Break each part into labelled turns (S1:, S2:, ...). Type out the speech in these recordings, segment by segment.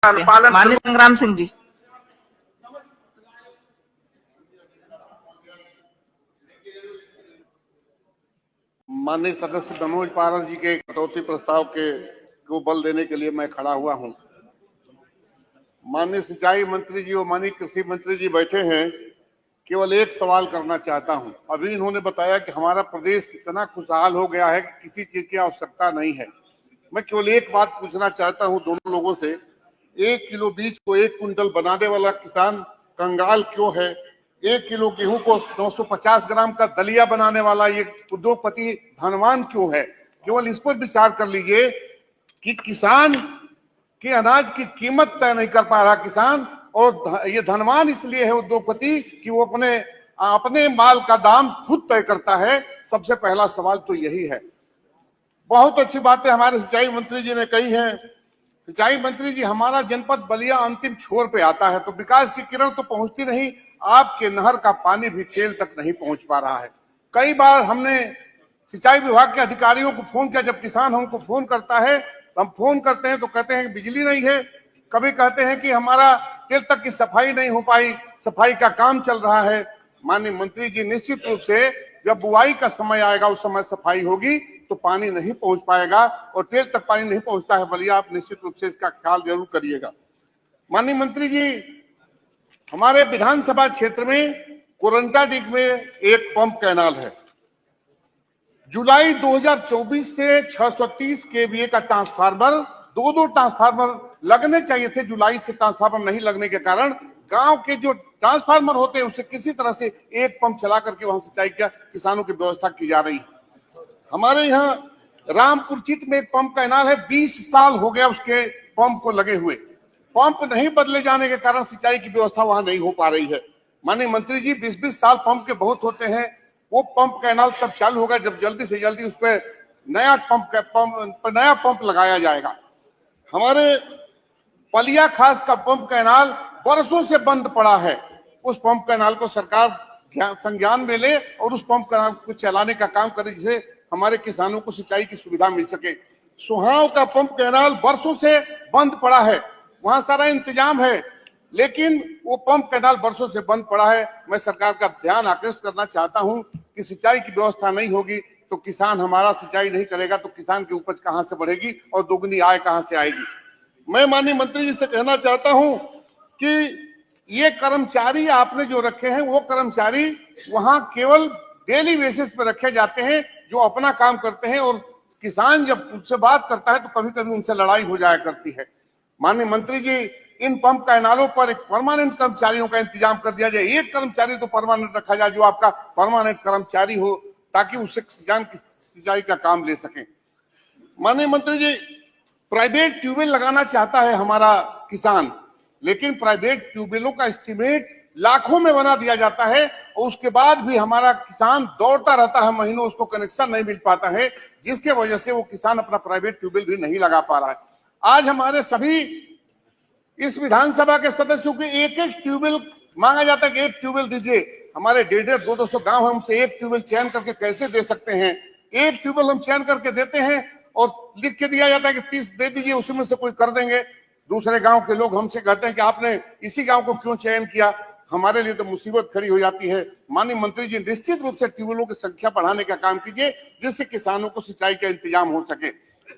S1: माननीय संग्राम सिंह जी।
S2: माननीय सदस्य मनोज पारस जी के कटौती प्रस्ताव को बल देने के लिए मैं खड़ा हुआ हूं। माननीय सिंचाई मंत्री जी और माननीय कृषि मंत्री जी बैठे हैं। केवल एक सवाल करना चाहता हूं। अभी इन्होंने बताया कि हमारा प्रदेश इतना खुशहाल हो गया है कि किसी चीज की आवश्यकता नहीं है। मैं केवल एक बात पूछना चाहता हूं दोनों लोगों से, 1 किलो बीज को 1 कुंटल बनाने वाला किसान कंगाल क्यों है? 1 किलो गेहूं को 950 ग्राम का दलिया बनाने वाला ये उद्योगपति धनवान क्यों है? केवल इस पर विचार कर लीजिए कि किसान के अनाज की कीमत तय नहीं कर पा रहा किसान, और ये धनवान इसलिए है उद्योगपति कि वो अपने माल का दाम खुद तय करता है। सबसे पहला सवाल तो यही है। बहुत अच्छी बातें हमारे सिंचाई मंत्री जी ने कही है। सिंचाई मंत्री जी, हमारा जनपद बलिया अंतिम छोर पे आता है, तो विकास की किरण तो पहुंचती नहीं, आपके नहर का पानी भी तेल तक नहीं पहुंच पा रहा है। कई बार हमने सिंचाई विभाग के अधिकारियों को फोन किया। जब किसान हमको फोन करता है, हम फोन करते हैं तो कहते हैं कि बिजली नहीं है, कभी कहते हैं कि हमारा तेल तक की सफाई नहीं हो पाई, सफाई का काम चल रहा है। माननीय मंत्री जी, निश्चित रूप से जब बुआई का समय आएगा उस समय सफाई होगी तो पानी नहीं पहुंच पाएगा, और तेल तक पानी नहीं पहुंचता है बलिया। आप निश्चित रूप से इसका ख्याल जरूर करिएगा। माननीय मंत्री जी, हमारे विधानसभा क्षेत्र में कोरंटाडीह में एक पंप कैनाल है। जुलाई 2024 से 630 केवीए का ट्रांसफार्मर, दो ट्रांसफार्मर लगने चाहिए थे। जुलाई से ट्रांसफार्मर नहीं लगने के कारण गांव के जो ट्रांसफार्मर होते हैं उससे किसी तरह से एक पंप चला करके वहां सिंचाई का किसानों की व्यवस्था की जा रही है। हमारे यहाँ रामपुर चित में एक पंप कैनाल है, 20 साल हो गया उसके पंप को लगे हुए। पंप नहीं बदले जाने के कारण सिंचाई की व्यवस्था वहां नहीं हो पा रही है। माननीय मंत्री जी, 20-20 साल पंप के बहुत होते हैं। वो पंप कैनाल तब चालू होगा जब जल्दी से जल्दी उस पर नया पंप लगाया जाएगा। हमारे पलिया खास का पंप कैनाल वर्षों से बंद पड़ा है। उस पंप कैनाल को सरकार संज्ञान में ले और उस पंप कैनाल को चलाने का काम करे, जिससे हमारे किसानों को सिंचाई की सुविधा मिल सके। सुहाव का पंप कैनाल वर्षों से बंद पड़ा है, वहां सारा इंतजाम है, लेकिन वो पंप कैनाल वर्षों से बंद पड़ा है। मैं सरकार का ध्यान आकृष्ट करना चाहता हूं कि सिंचाई की व्यवस्था नहीं होगी तो किसान हमारा सिंचाई नहीं करेगा तो किसान की उपज कहां से बढ़ेगी और दोगुनी आय कहां से आएगी। मैं माननीय मंत्री जी से कहना चाहता हूं कि ये कर्मचारी आपने जो रखे हैं वो कर्मचारी वहां केवल डेली बेसिस पर रखे जाते हैं जो अपना काम करते हैं, और किसान जब उनसे बात करता है तो कभी कभी उनसे लड़ाई हो जाया करती है। माननीय मंत्री जी, इन पंप कैनालों पर एक परमानेंट कर्मचारियों का इंतजाम कर दिया जाए। एक कर्मचारी तो परमानेंट रखा जाए जो आपका परमानेंट कर्मचारी हो, ताकि उससे किसान की सिंचाई का काम ले सके। माननीय मंत्री जी, प्राइवेट ट्यूबवेल लगाना चाहता है हमारा किसान, लेकिन प्राइवेट ट्यूबवेलों का एस्टीमेट लाखों में बना दिया जाता है और उसके बाद भी हमारा किसान दौड़ता रहता है महीनों, उसको कनेक्शन नहीं मिल पाता है, जिसके वजह से वो किसान अपना प्राइवेट ट्यूबवेल भी नहीं लगा पा रहा है। आज हमारे सभी इस विधानसभा के सदस्यों के एक ट्यूबवेल मांगा जाता है कि एक ट्यूबवेल दीजिए। हमारे 150-200 गांव हमसे एक ट्यूबवेल चयन करके कैसे दे सकते हैं? एक ट्यूबवेल हम चयन करके देते हैं और लिख के दिया जाता है कि 30 दे दीजिए, उसमें से कोई कर देंगे। दूसरे गांव के लोग हमसे कहते हैं कि आपने इसी गांव को क्यों चयन किया? हमारे लिए तो मुसीबत खड़ी हो जाती है। माननीय मंत्री जी, निश्चित रूप से ट्यूबवेलों की संख्या बढ़ाने का काम कीजिए जिससे किसानों को सिंचाई का इंतजाम हो सके।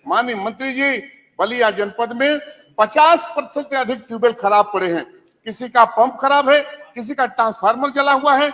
S2: माननीय मंत्री जी, बलिया जनपद में 50% से अधिक ट्यूबवेल खराब पड़े हैं। किसी का पंप खराब है, किसी का ट्रांसफार्मर जला हुआ है,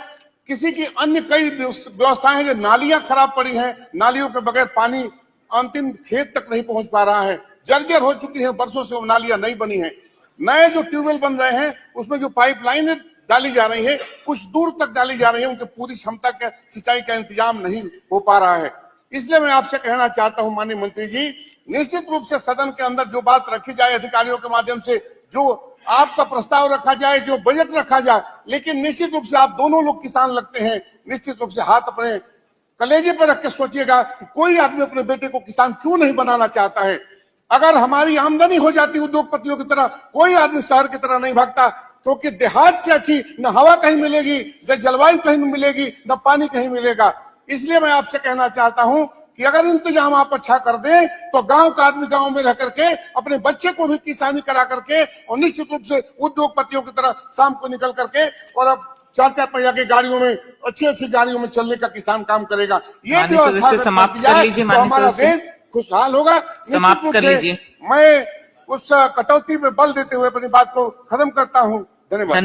S2: किसी की अन्य कई व्यवस्थाएं हैं। नालियां खराब पड़ी हैं, नालियों के बगैर पानी अंतिम खेत तक नहीं पहुंच पा रहा है, जर्जर हो चुकी है, वर्षों से वो नालियां नहीं बनी है। नए जो ट्यूबवेल बन रहे हैं उसमें जो पाइपलाइन डाली जा रही है कुछ दूर तक डाली जा रही है, उनकी पूरी क्षमता के सिंचाई का इंतजाम नहीं हो पा रहा है। इसलिए मैं आपसे कहना चाहता हूं माननीय मंत्री जी, निश्चित रूप से सदन के अंदर जो बात रखी जाए अधिकारियों के माध्यम से, जो आपका प्रस्ताव रखा जाए, जो बजट रखा जाए, लेकिन निश्चित रूप से आप दोनों लोग किसान लगते हैं, निश्चित रूप से हाथ अपने कलेजे पर रख के सोचिएगा कि कोई आदमी अपने बेटे को किसान क्यों नहीं बनाना चाहता है। अगर हमारी आमदनी हो जाती उद्योगपतियों की तरह, कोई आदमी शहर की तरह नहीं भागता, क्योंकि देहात से अच्छी न हवा कहीं मिलेगी, न जलवायु कहीं मिलेगी, न पानी कहीं मिलेगा। इसलिए मैं आपसे कहना चाहता हूं कि अगर इंतजाम आप अच्छा कर दें तो गांव का आदमी गांव में रह करके अपने बच्चे को भी किसानी करा करके और निश्चित रूप से उद्योगपतियों की तरह शाम को निकल करके और अब 4-4 पहिया की गाड़ियों में अच्छी गाड़ियों में चलने का किसान काम करेगा। ये
S1: माननीय सदस्य समाप्त कर लीजिए।
S2: तो हमारा देश खुशहाल होगा।
S1: समाप्त कर लीजिए।
S2: मैं उस कटौती में बल देते हुए अपनी बात को खत्म करता हूँ। धन्यवाद।